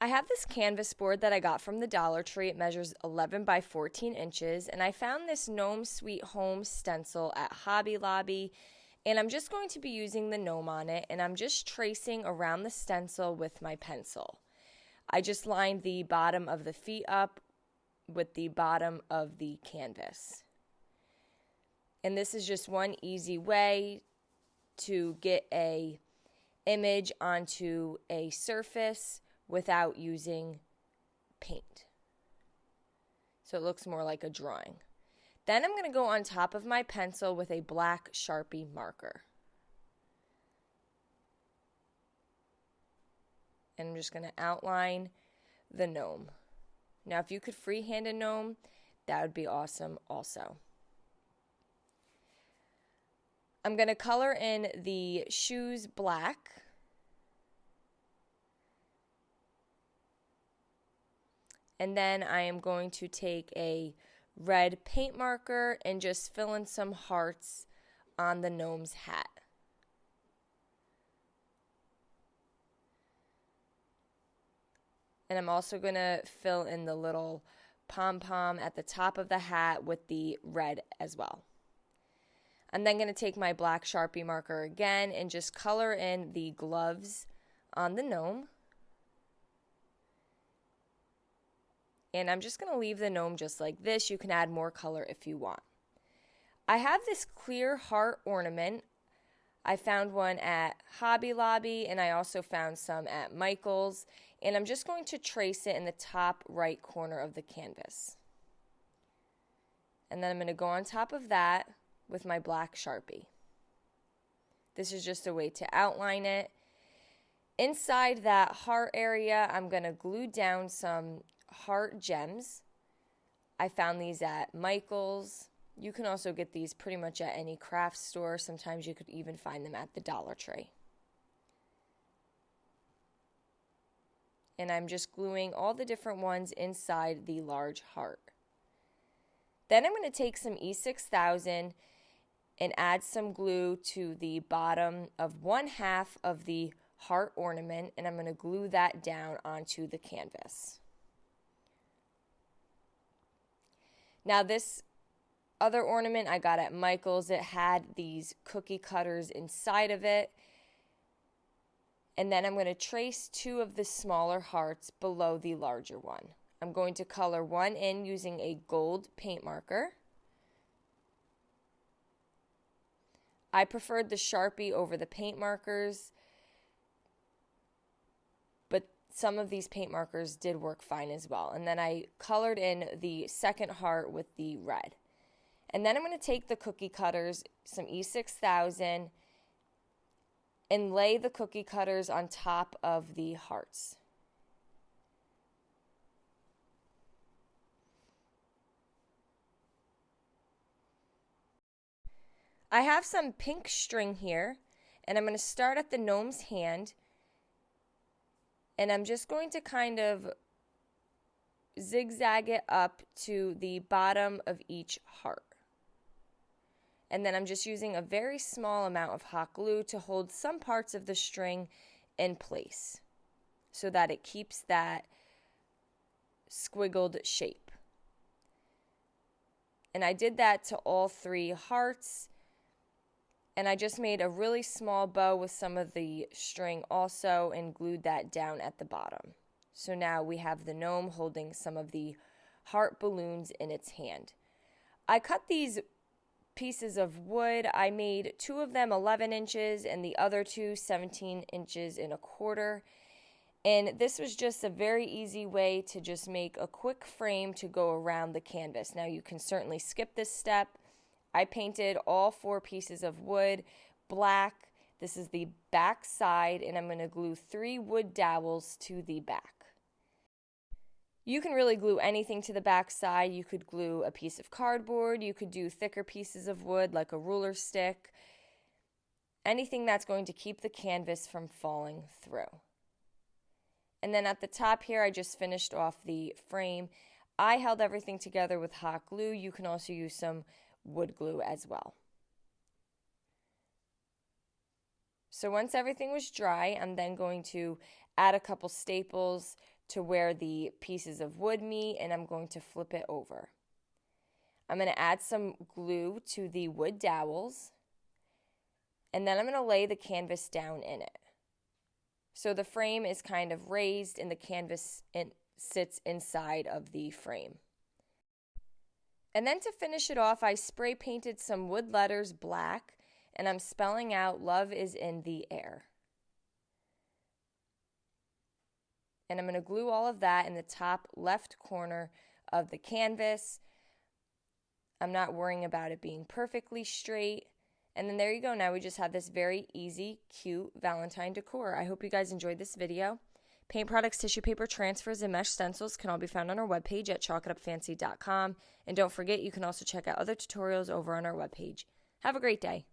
I have this canvas board that I got from the Dollar Tree. It measures 11 by 14 inches, and I found this Gnome Sweet Home stencil at Hobby Lobby, and I'm just going to be using the gnome on it, and I'm just tracing around the stencil with my pencil. I just lined the bottom of the feet up with the bottom of the canvas. And this is just one easy way to get a image onto a surface without using paint. So it looks more like a drawing. Then I'm going to go on top of my pencil with a black Sharpie marker. And I'm just going to outline the gnome. Now, if you could freehand a gnome, that would be awesome also. I'm going to color in the shoes black. And then I am going to take a red paint marker and just fill in some hearts on the gnome's hat. And I'm also going to fill in the little pom-pom at the top of the hat with the red as well. I'm then going to take my black Sharpie marker again and just color in the gloves on the gnome. And I'm just going to leave the gnome just like this. You can add more color if you want. I have this clear heart ornament. I found one at Hobby Lobby, and I also found some at Michael's. And I'm just going to trace it in the top right corner of the canvas. And then I'm going to go on top of that with my black Sharpie. This is just a way to outline it. Inside that heart area, I'm going to glue down some heart gems. I found these at Michael's. You can also get these pretty much at any craft store. Sometimes you could even find them at the Dollar Tree. And I'm just gluing all the different ones inside the large heart. Then I'm going to take some E6000 and add some glue to the bottom of 1/2 of the heart ornament, and I'm going to glue that down onto the canvas. Now this other ornament I got at Michael's. It had these cookie cutters inside of it. And then I'm going to trace 2 of the smaller hearts below the larger one. I'm going to color one in using a gold paint marker. I preferred the Sharpie over the paint markers, but some of these paint markers did work fine as well. And then I colored in the second heart with the red. And then I'm going to take the cookie cutters, some E6000, and lay the cookie cutters on top of the hearts. I have some pink string here, and I'm going to start at the gnome's hand, and I'm just going to kind of zigzag it up to the bottom of each heart. And then I'm just using a very small amount of hot glue to hold some parts of the string in place so that it keeps that squiggled shape. And I did that to all 3 hearts. And I just made a really small bow with some of the string also and glued that down at the bottom. So now we have the gnome holding some of the heart balloons in its hand. I cut these pieces of wood. I made 2 of them 11 inches and the other 2 17 inches and a quarter. And this was just a very easy way to just make a quick frame to go around the canvas. Now you can certainly skip this step. I painted all 4 pieces of wood black. This is the back side, and I'm going to glue 3 wood dowels to the back. You can really glue anything to the back side. You could glue a piece of cardboard. You could do thicker pieces of wood like a ruler stick. Anything that's going to keep the canvas from falling through. And then at the top here, I just finished off the frame. I held everything together with hot glue. You can also use some wood glue as well. So once everything was dry, I'm then going to add a couple staples to where the pieces of wood meet, and I'm going to flip it over. I'm going to add some glue to the wood dowels, and then I'm going to lay the canvas down in it. So the frame is kind of raised and the canvas sits inside of the frame. And then to finish it off, I spray painted some wood letters black, and I'm spelling out "Love is in the air." And I'm going to glue all of that in the top left corner of the canvas. I'm not worrying about it being perfectly straight. And then there you go. Now we just have this very easy, cute Valentine decor. I hope you guys enjoyed this video. Paint products, tissue paper, transfers, and mesh stencils can all be found on our webpage at chalkitupfancy.com. And don't forget, you can also check out other tutorials over on our webpage. Have a great day.